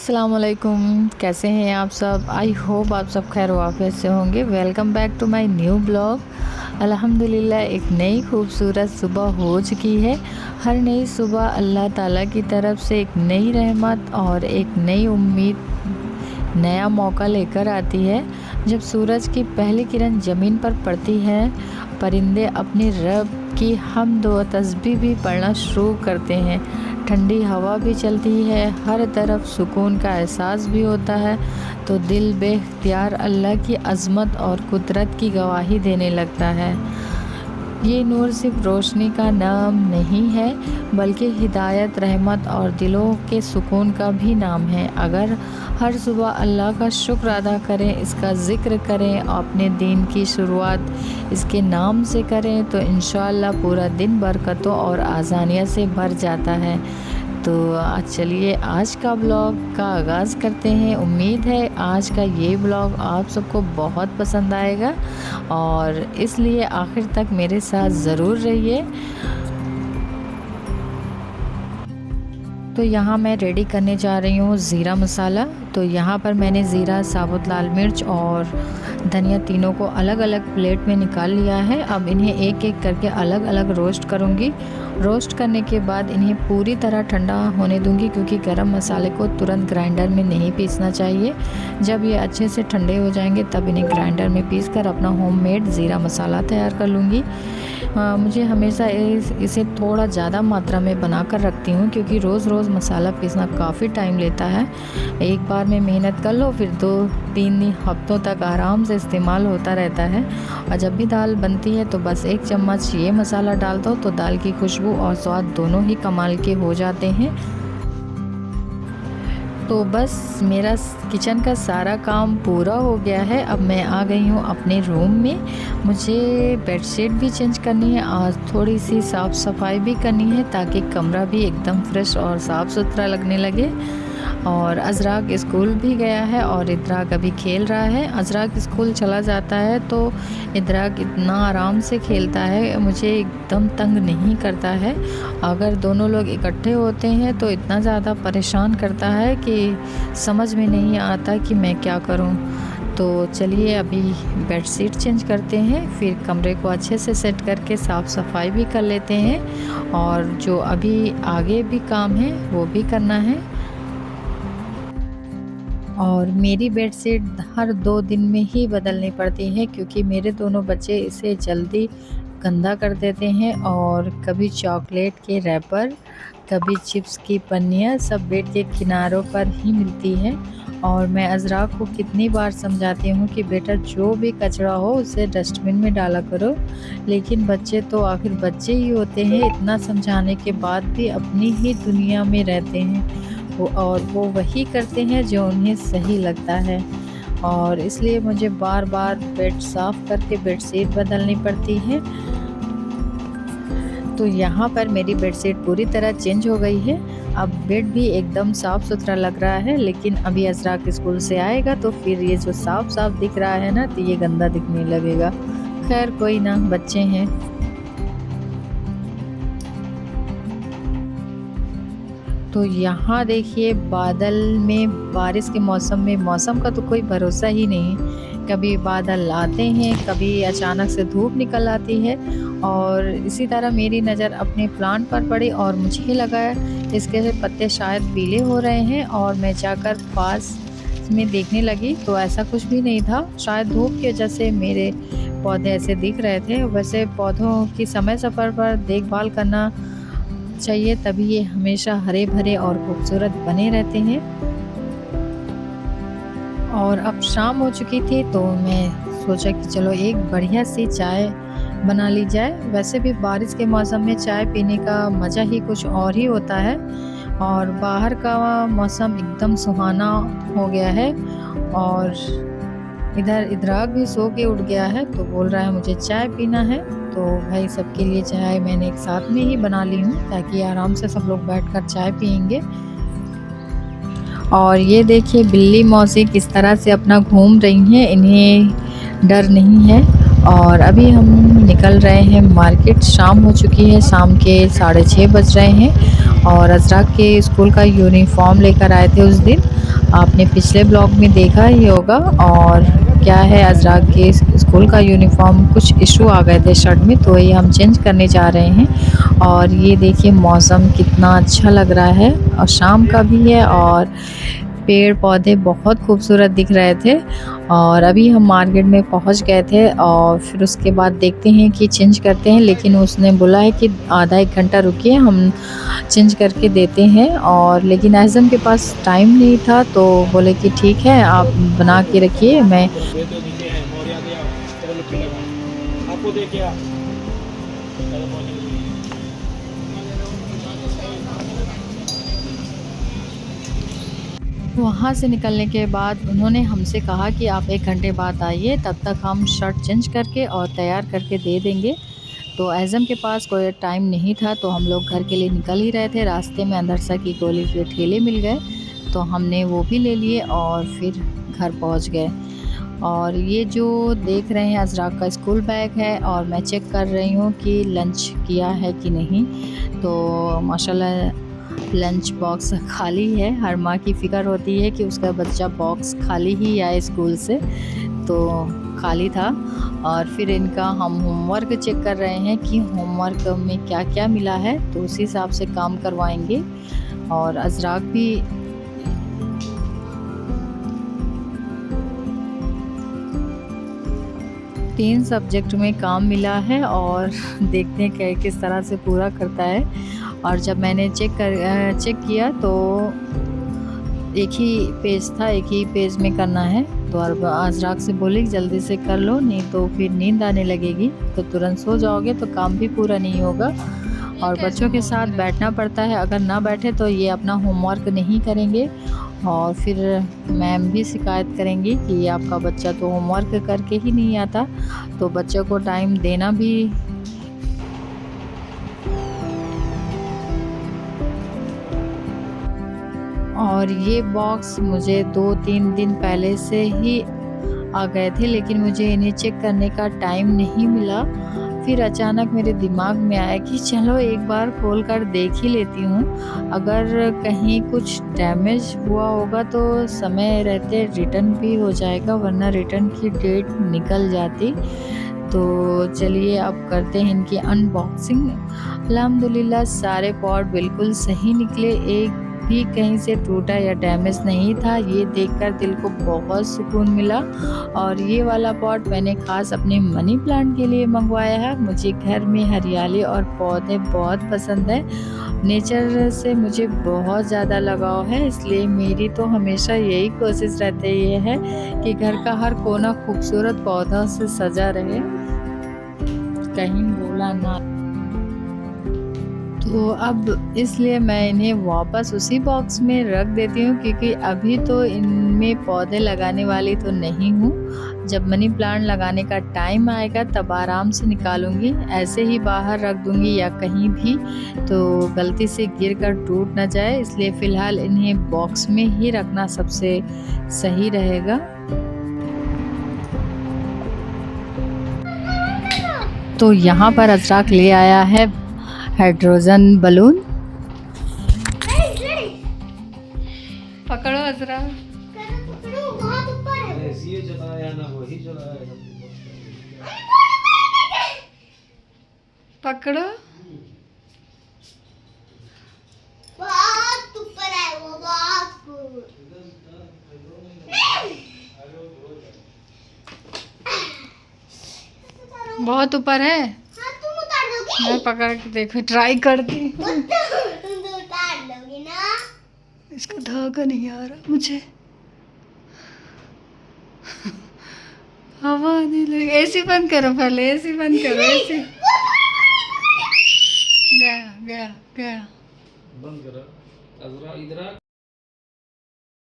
अस्सलाम वालेकुम, कैसे हैं आप सब। आई होप आप सब खैर वाफियत से होंगे। Welcome back to my new blog. अल्हम्दुलिल्लाह एक नई खूबसूरत सुबह हो चुकी है। हर नई सुबह अल्लाह ताला की तरफ से एक नई रहमत और एक नई उम्मीद, नया मौका लेकर आती है। जब सूरज की पहली किरण ज़मीन पर पड़ती है, परिंदे अपनी रब की हम्द व तस्बीह भी पढ़ना शुरू करते हैं। ठंडी हवा भी चलती है, हर तरफ सुकून का एहसास भी होता है, तो दिल बेख्तियार अल्लाह की अज़मत और कुदरत की गवाही देने लगता है। ये नूर सिर्फ रोशनी का नाम नहीं है, बल्कि हिदायत, रहमत और दिलों के सुकून का भी नाम है। अगर हर सुबह अल्लाह का शुक्र अदा करें, इसका ज़िक्र करें, अपने दिन की शुरुआत इसके नाम से करें, तो इंशाअल्लाह पूरा दिन बरकतों और आसानियों से भर जाता है। तो चलिए आज का ब्लॉग का आगाज़ करते हैं। उम्मीद है आज का ये ब्लॉग आप सबको बहुत पसंद आएगा और इसलिए आखिर तक मेरे साथ ज़रूर रहिए। तो यहाँ मैं रेडी करने जा रही हूँ ज़ीरा मसाला। तो यहाँ पर मैंने ज़ीरा, साबुत लाल मिर्च और धनिया तीनों को अलग अलग प्लेट में निकाल लिया है। अब इन्हें एक एक करके अलग अलग रोस्ट करूँगी। रोस्ट करने के बाद इन्हें पूरी तरह ठंडा होने दूँगी, क्योंकि गरम मसाले को तुरंत ग्राइंडर में नहीं पीसना चाहिए। जब ये अच्छे से ठंडे हो जाएंगे तब इन्हें ग्राइंडर में पीस कर अपना होममेड ज़ीरा मसाला तैयार कर लूँगी। मुझे हमेशा इसे थोड़ा ज़्यादा मात्रा में बना कर रखती हूँ, क्योंकि रोज़ रोज़ मसाला पीसना काफ़ी टाइम लेता है। एक बार में मेहनत कर लो, फिर 2-3 हफ्तों तक आराम से इस्तेमाल होता रहता है। और जब भी दाल बनती है तो बस 1 चम्मच ये मसाला डाल दो, तो दाल की खुशबू और स्वाद दोनों ही कमाल के हो जाते हैं। तो बस मेरा किचन का सारा काम पूरा हो गया है। अब मैं आ गई हूँ अपने रूम में। मुझे बेडशीट भी चेंज करनी है, आज थोड़ी सी साफ़ सफाई भी करनी है, ताकि कमरा भी एकदम फ्रेश और साफ़ सुथरा लगने लगे। और अज़राक स्कूल भी गया है और इदराक अभी खेल रहा है। अज़राक स्कूल चला जाता है तो इदराक इतना आराम से खेलता है, मुझे एकदम तंग नहीं करता है। अगर दोनों लोग इकट्ठे होते हैं तो इतना ज़्यादा परेशान करता है कि समझ में नहीं आता कि मैं क्या करूं। तो चलिए अभी बेडशीट चेंज करते हैं, फिर कमरे को अच्छे से सेट करके साफ़ सफाई भी कर लेते हैं, और जो अभी आगे भी काम है वो भी करना है। और मेरी बेडशीट हर 2 दिन में ही बदलनी पड़ती है, क्योंकि मेरे दोनों बच्चे इसे जल्दी गंदा कर देते हैं। और कभी चॉकलेट के रैपर, कभी चिप्स की पन्नियाँ सब बेड के किनारों पर ही मिलती हैं। और मैं अज़राक को कितनी बार समझाती हूँ कि बेटा जो भी कचरा हो उसे डस्टबिन में डाला करो, लेकिन बच्चे तो आखिर बच्चे ही होते हैं। इतना समझाने के बाद भी अपनी ही दुनिया में रहते हैं और वो वही करते हैं जो उन्हें सही लगता है। और इसलिए मुझे बार बार बेड साफ़ करके बेडशीट बदलनी पड़ती है। तो यहाँ पर मेरी बेडशीट पूरी तरह चेंज हो गई है। अब बेड भी एकदम साफ़ सुथरा लग रहा है, लेकिन अभी अज़राक स्कूल से आएगा तो फिर ये जो साफ़ साफ़ दिख रहा है ना, तो ये गंदा दिखने लगेगा। खैर कोई ना, बच्चे हैं। तो यहाँ देखिए बादल में, बारिश के मौसम में, मौसम का तो कोई भरोसा ही नहीं। कभी बादल आते हैं, कभी अचानक से धूप निकल आती है। और इसी तरह मेरी नज़र अपने प्लांट पर पड़ी और मुझे लगा इसके पत्ते शायद पीले हो रहे हैं, और मैं जाकर पास में देखने लगी तो ऐसा कुछ भी नहीं था। शायद धूप की वजह से मेरे पौधे ऐसे दिख रहे थे। वैसे पौधों की समय सफ़र पर देखभाल करना चाहिए, तभी ये हमेशा हरे भरे और खूबसूरत बने रहते हैं। और अब शाम हो चुकी थी तो मैं सोचा कि चलो एक बढ़िया सी चाय बना ली जाए। वैसे भी बारिश के मौसम में चाय पीने का मज़ा ही कुछ और ही होता है। और बाहर का मौसम एकदम सुहाना हो गया है, और इधर इदराक भी सो के उठ गया है, तो बोल रहा है मुझे चाय पीना है। तो भाई सबके लिए चाय मैंने एक साथ में ही बना ली हूँ, ताकि आराम से सब लोग बैठकर चाय पियेंगे। और ये देखिए बिल्ली मौसी किस तरह से अपना घूम रही हैं, इन्हें डर नहीं है। और अभी हम निकल रहे हैं मार्केट। शाम हो चुकी है, शाम के 6:30 बज रहे हैं। और अज़रा के स्कूल का यूनिफॉर्म लेकर आए थे उस दिन। आपने पिछले ब्लॉग में देखा ही होगा। और क्या है, अज़रा के स्कूल का यूनिफॉर्म कुछ इशू आ गए थे शर्ट में, तो ये हम चेंज करने जा रहे हैं। और ये देखिए मौसम कितना अच्छा लग रहा है, और शाम का भी है, और पेड़ पौधे बहुत खूबसूरत दिख रहे थे। और अभी हम मार्केट में पहुंच गए थे, और फिर उसके बाद देखते हैं कि चेंज करते हैं, लेकिन उसने बोला है कि आधा एक घंटा रुकिए, हम चेंज करके देते हैं। और लेकिन एज़म के पास टाइम नहीं था, तो बोले कि ठीक है आप बना के रखिए, मैं वहाँ से निकलने के बाद उन्होंने हमसे कहा कि आप 1 घंटे बाद आइए, तब तक हम शर्ट चेंज करके और तैयार करके दे देंगे। तो एज़म के पास कोई टाइम नहीं था, तो हम लोग घर के लिए निकल ही रहे थे। रास्ते में अंदरसा की गोली के ठेले मिल गए, तो हमने वो भी ले लिए और फिर घर पहुँच गए। और ये जो देख रहे हैं अज़रा का स्कूल बैग है, और मैं चेक कर रही हूँ कि लंच किया है कि नहीं। तो माशाल्लाह लंच बॉक्स खाली है। हर माँ की फ़िक्र होती है कि उसका बच्चा बॉक्स खाली ही आए स्कूल से, तो खाली था। और फिर इनका हम होमवर्क चेक कर रहे हैं कि होमवर्क में क्या-क्या मिला है, तो उसी हिसाब से काम करवाएंगे। और अज़राक भी 3 सब्जेक्ट में काम मिला है, और देखते हैं कि किस तरह से पूरा करता है। और जब मैंने चेक किया तो एक ही पेज था, एक ही पेज में करना है। तो अब अज़राक से बोली कि जल्दी से कर लो, नहीं तो फिर नींद आने लगेगी, तो तुरंत सो जाओगे तो काम भी पूरा नहीं होगा। और बच्चों के साथ बैठना पड़ता है, अगर ना बैठे तो ये अपना होमवर्क नहीं करेंगे, और फिर मैम भी शिकायत करेंगी कि आपका बच्चा तो होमवर्क करके ही नहीं आता। तो बच्चों को टाइम देना भी। और ये बॉक्स मुझे 2-3 दिन पहले से ही आ गए थे, लेकिन मुझे इन्हें चेक करने का टाइम नहीं मिला। फिर अचानक मेरे दिमाग में आया कि चलो एक बार खोल कर देख ही लेती हूँ, अगर कहीं कुछ डैमेज हुआ होगा तो समय रहते रिटर्न भी हो जाएगा, वरना रिटर्न की डेट निकल जाती। तो चलिए अब करते हैं इनकी अनबॉक्सिंग। अल्हम्दुलिल्लाह सारे पॉट बिल्कुल सही निकले, एक भी कहीं से टूटा या डैमेज नहीं था। ये देखकर दिल को बहुत सुकून मिला। और ये वाला पॉट मैंने ख़ास अपने मनी प्लांट के लिए मंगवाया है। मुझे घर में हरियाली और पौधे बहुत पसंद है। नेचर से मुझे बहुत ज़्यादा लगाव है, इसलिए मेरी तो हमेशा यही कोशिश रहती है कि घर का हर कोना खूबसूरत पौधों से सजा रहे, कहीं बोला ना। तो अब इसलिए मैं इन्हें वापस उसी बॉक्स में रख देती हूँ, क्योंकि अभी तो इनमें पौधे लगाने वाली तो नहीं हूँ। जब मनी प्लांट लगाने का टाइम आएगा तब आराम से निकालूंगी, ऐसे ही बाहर रख दूंगी या कहीं भी, तो गलती से गिर कर टूट ना जाए, इसलिए फ़िलहाल इन्हें बॉक्स में ही रखना सबसे सही रहेगा। तो यहाँ पर अज़राक ले आया है हाइड्रोजन बलून। पकड़ो अज़रा, पकड़ो। बहुत ऊपर है वो, बहुत ऊपर है। हाँ तुम उतार दोगी? मैं पकड़ के देखो, ट्राई करती हूँ। तुम तो उतार दोगी ना? इसका धागा नहीं आ रहा मुझे। हवा नहीं लगी। एसी बंद करो पहले, एसी बंद करो, एसी। गया गया गया। बंद करो। अज़रा इधर